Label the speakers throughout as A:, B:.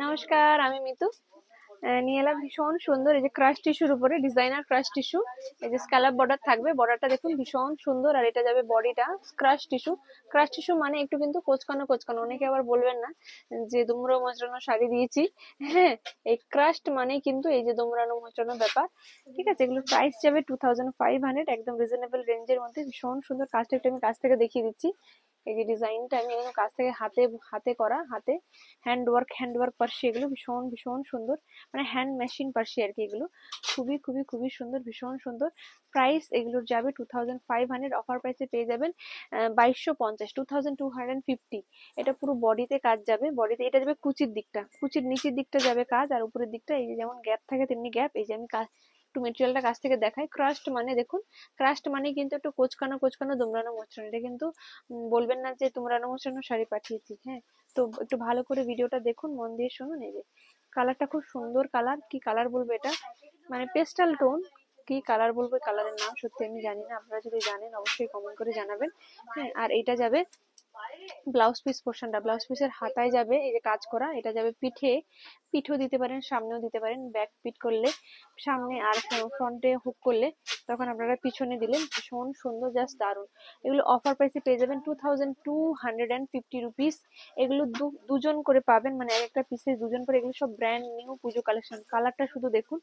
A: নমস্কার, আমি মিতু। নিয়ে এলাম ভীষণ সুন্দর এই যে ক্রাশ টিস্যুর উপরে ডিজাইনার ক্রাশ টিস্যু। এই যে স্ক্যালপ বর্ডার থাকবে, বর্ডারটা দেখুন ভীষণ সুন্দর। আর এটা যাবে বডিটা ক্রাশ টিস্যু। ক্রাশ টিস্যু মানে একটু কিন্তু কোচকানো কোচকানো, অনেকে আবার বলবেন না যে দুমড়ো মোচড়ানো শাড়ি দিয়েছি। হ্যাঁ, এই ক্রাশড মানে কিন্তু এই যে দুমড়ানো মোচড়ানো ব্যাপার। ঠিক আছে, এগুলোর প্রাইস যাবে 2500, একদম রিজনেবল রেঞ্জের মধ্যে। ভীষণ সুন্দর। কাজটা একটু আমি কাছ থেকে দেখিয়ে দিচ্ছি। এই যে ডিজাইনটা আমি একদম কাছ থেকে হাতে হাতে করা, হাতে হ্যান্ড ওয়ার্ক পার্সি, এগুলো ভীষণ ভীষণ সুন্দর। মানে হ্যান্ড মেশিন পার্সি আর কি। এগুলো খুবই খুবই খুবই সুন্দর, ভীষণ সুন্দর। প্রাইস এগুলোর যাবে 2500, অফার প্রাইসে পেয়ে যাবেন 2250, 2250। এটা পুরো বডিতে কাজ যাবে, বডিতে এটা যাবে কুচির দিকটা, কুচির নিচের দিকটা যাবে কাজ, আর উপরের দিকটা এই যে যেমন গ্যাপ থাকে তেমনি গ্যাপ। এই যে আমি একটু মেটেরিয়ালটা কাছ থেকে দেখাই। ক্রাস্ট মানে দেখুন, ক্রাস্ট মানে কিন্তু একটু কোচকানো কোচকানো দুমড়ানো মোচড়ানো। এটা কিন্তু বলবেন না যে তোমরানো মোচড়ানো শাড়ি পাঠিয়েছি। হ্যাঁ, তো একটু ভালো করে ভিডিওটা দেখুন, মন দিয়ে শুনুন। এই যে কালারটা খুব সুন্দর কালার। কি কালার বলবো এটা, মানে পেস্টাল টোন। কি কালার বলবো, কালারের নাম সত্যি আমি জানি না, আপনারা যদি জানেন অবশ্যই কমেন্ট করে জানাবেন। হ্যাঁ, আর এইটা যাবে ব্লাউজ পিস পোর্শনটা, ব্লাউজ পিসের হাতায় যাবে এই যে কাজ করা। এটা যাবে পিঠে, পিঠও দিতে পারেন, সামনেও দিতে পারেন। ব্যাক পিট করলে সামনে, আর ফ্রন্টে হুক করলে তখন আপনারা পিছনে দিলেন। ভীষণ সুন্দর, জাস্ট দারুন। এগুলো অফার প্রাইসে পেয়ে যাবেন 2250 রুপিস। এগুলো দুজন করে পাবেন, মানে এক একটা পিসে দুজন করে। এগুলো সব ব্র্যান্ড নিউ পুজো কালেকশন। কালারটা শুধু দেখুন,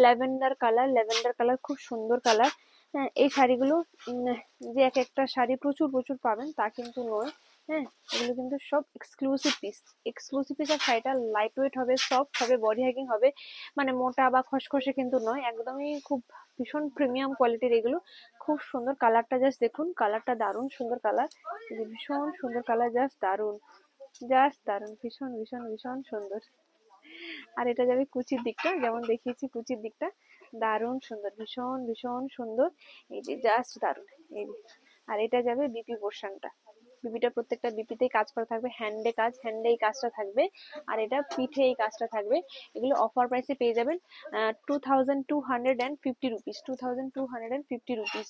A: ল্যাভেন্ডার কালার, ল্যাভেন্ডার কালার, খুব সুন্দর কালার। হ্যাঁ, এই শাড়িগুলো যে এক একটা শাড়ি প্রচুর প্রচুর পাবেন তা কিন্তু নয়। হ্যাঁ, এগুলো কিন্তু সব এক্সক্লুসিভ পিস, এক্সক্লুসিভ পিস। আর শাড়িটা লাইট ওয়েট হবে, সফট হবে, বডি হ্যাগিং হবে। মানে মোটা বা খসখসে কিন্তু নয়, একদমই খুব ভীষণ প্রিমিয়াম কোয়ালিটির এগুলো। খুব সুন্দর। কালারটা জাস্ট দেখুন, কালারটা দারুণ সুন্দর কালার। ভীষণ সুন্দর কালার, জাস্ট দারুণ, জাস্ট দারুণ, ভীষণ ভীষণ ভীষণ সুন্দর। আর এটা যাবে কুচির দিকটা, যেমন দেখিয়েছি কুচির দিকটা দারুণ সুন্দর, ভীষণ ভীষণ সুন্দর। এই যে জাস্ট দারুণ। এই যে, আর এটা যাবে বিপি পোর্শনটা। বিপিটা প্রত্যেকটা বিপিতেই কাজ করা থাকবে, হ্যান্ডে কাজ, হ্যান্ডে এই কাজটা থাকবে। আর এটা পিঠে এই কাজটা থাকবে। এগুলো অফার প্রাইসে পেয়ে যাবেন 2250 রুপিস, 2250 রুপিস।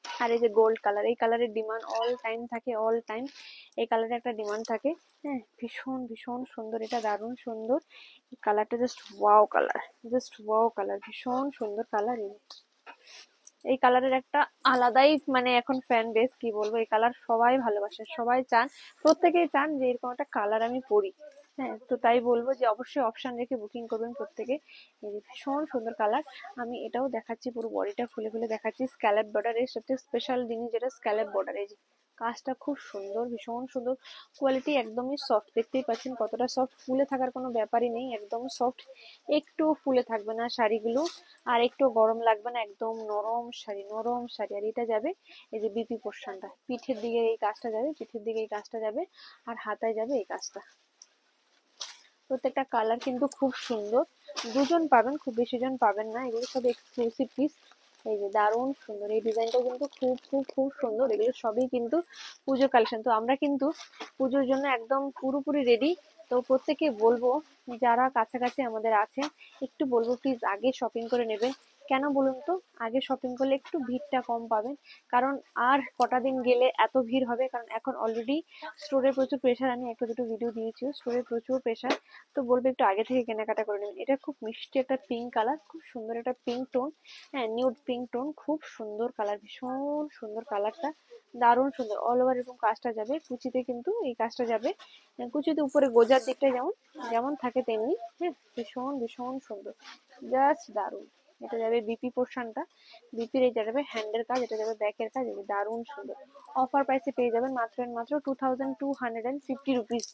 A: আর এই যে গোল্ড কালার, এই কালারের ডিমান্ড অল টাইম থাকে, অল টাইম এই কালারের একটা ডিমান্ড থাকে। হ্যাঁ, ভীষণ ভীষণ সুন্দর, এটা দারুণ সুন্দর। কালারটা just wow colour, just wow colour, ভীষণ সুন্দর কালার। এই কালারের একটা আলাদাই মানে এখন ফ্যান বেস, কি বলবো। এই কালার সবাই ভালোবাসে, সবাই চান, প্রত্যেকেই চান যে এরকম একটা কালার আমি পরি। হ্যাঁ, তো তাই বলবো যে অবশ্যই অপশন রেখে বুকিং করবেন প্রত্যেকে। এই যে ভীষণ সুন্দর কালার। আমি এটাও দেখাচ্ছি, পুরো বডিটা খুলে খুলে দেখাচ্ছি। স্ক্যালপ বর্ডার, এর সবচেয়ে স্পেশাল জিনিস যেটা স্ক্যালপ বর্ডার। এই যে কাজটা খুব সুন্দর, ভীষণ সুন্দর। কোয়ালিটি একদমই সফট, দেখতেই পাচ্ছেন কতটা সফট। ফুলে থাকার কোনো ব্যাপারই নেই, একদম সফট, একটু ফুলে থাকবে না শাড়িগুলো। আর একটু গরম লাগবে না, একদম নরম শাড়ি, নরম শাড়ি। আর এটা যাবে এই যে বিপি পোর্শনটা, পিঠের দিকে এই কাজটা যাবে, পিঠের দিকে এই কাজটা যাবে, আর হাতায় যাবে এই কাজটা। প্রত্যেকটা কালার কিন্তু খুব সুন্দর। দুজন পাবেন, খুব বেশি জন পাবেন না। এগুলো সব এক্সক্লুসিভ পিস। এই যে দারুণ সুন্দর, এই ডিজাইনটা কিন্তু খুব খুব খুব সুন্দর। এগুলো সবই কিন্তু পুজো কালেকশন। তো আমরা কিন্তু পুজোর জন্য একদম পুরোপুরি রেডি। তো প্রত্যেকে বলবো, যারা কাছাকাছি আমাদের আছেন, একটু বলবো প্লিজ আগে শপিং করে নেবেন। কেন বলুন তো, আগে শপিং করলে একটু ভিড়টা কম পাবেন। কারণ আর কটা দিন গেলে এত ভিড় হবে, কারণ এখন অলরেডি স্টোরে প্রচুর প্রেশার। আমি একটা দুটো ভিডিও দিয়েছি, স্টোরে প্রচুর প্রেশার। তো বলবো একটু আগে থেকে কেনাকাটা করে নেবেন। এটা খুব মিষ্টি একটা পিঙ্ক কালার, খুব সুন্দর একটা পিঙ্ক টোন। হ্যাঁ, নিউড পিঙ্ক টোন, খুব সুন্দর কালার, ভীষণ সুন্দর কালারটা, দারুণ সুন্দর। অল ওভার এরকম কাজটা যাবে কুচিতে, কিন্তু এই কাজটা যাবে কুচিতে উপরে গোজার দিকটা যেমন যেমন থাকে তেমনি। হ্যাঁ, ভীষণ ভীষণ সুন্দর, জাস্ট দারুণ। এটা যাবে বিপি পোর্শনটা, বিপির এই যাবে হ্যান্ডের কাজ, এটা যাবে ব্যাকের কাজ। এই দারুণ সুন্দর। অফার প্রাইসে পেয়ে যাবেন মাত্র মাত্র 2250 রুপিস।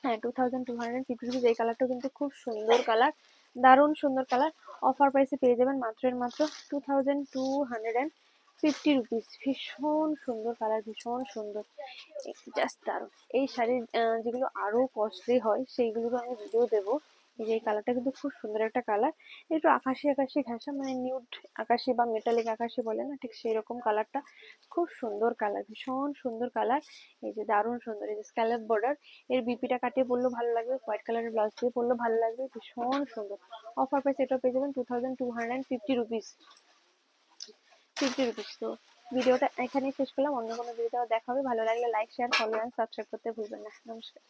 A: হ্যাঁ, 2250 রুপিস। এই কালারটা কিন্তু খুব সুন্দর কালার, দারুণ সুন্দর কালার। অফার প্রাইসে পেয়ে যাবেন মাত্র মাত্র 2250 রুপিস। ভীষণ সুন্দর কালার, ভীষণ সুন্দর, জাস্ট দারুণ। এই শাড়ির যেগুলো আরো কস্টলি হয় সেইগুলোরও আমি ভিডিও দেবো। এই যে এই কালারটা কিন্তু খুব সুন্দর একটা কালার, একটু আকাশি আকাশি ঘাসা, মানে নিউড আকাশি বা মেটালিক আকাশি বলে না, ঠিক সেই রকম কালারটা। খুব সুন্দর কালার, ভীষণ সুন্দর কালার। এই যে দারুণ সুন্দর। এই যে স্ক্যালপ বর্ডার, এর বিপিটা কাটিয়ে পরলেও ভালো লাগবে, হোয়াইট কালারের ব্লাউজ দিয়ে পরলেও ভালো লাগবে, ভীষণ সুন্দর। অফার প্রাইস এটা পেয়ে যাবেন 2250 রুপিস, 50 রুপিস। তো ভিডিওটা এখানেই শেষ করলাম, অন্য কোনো ভিডিও দেখা হবে। ভালো লাগলে like, share, follow and subscribe করতে ভুলবেন না। নমস্কার।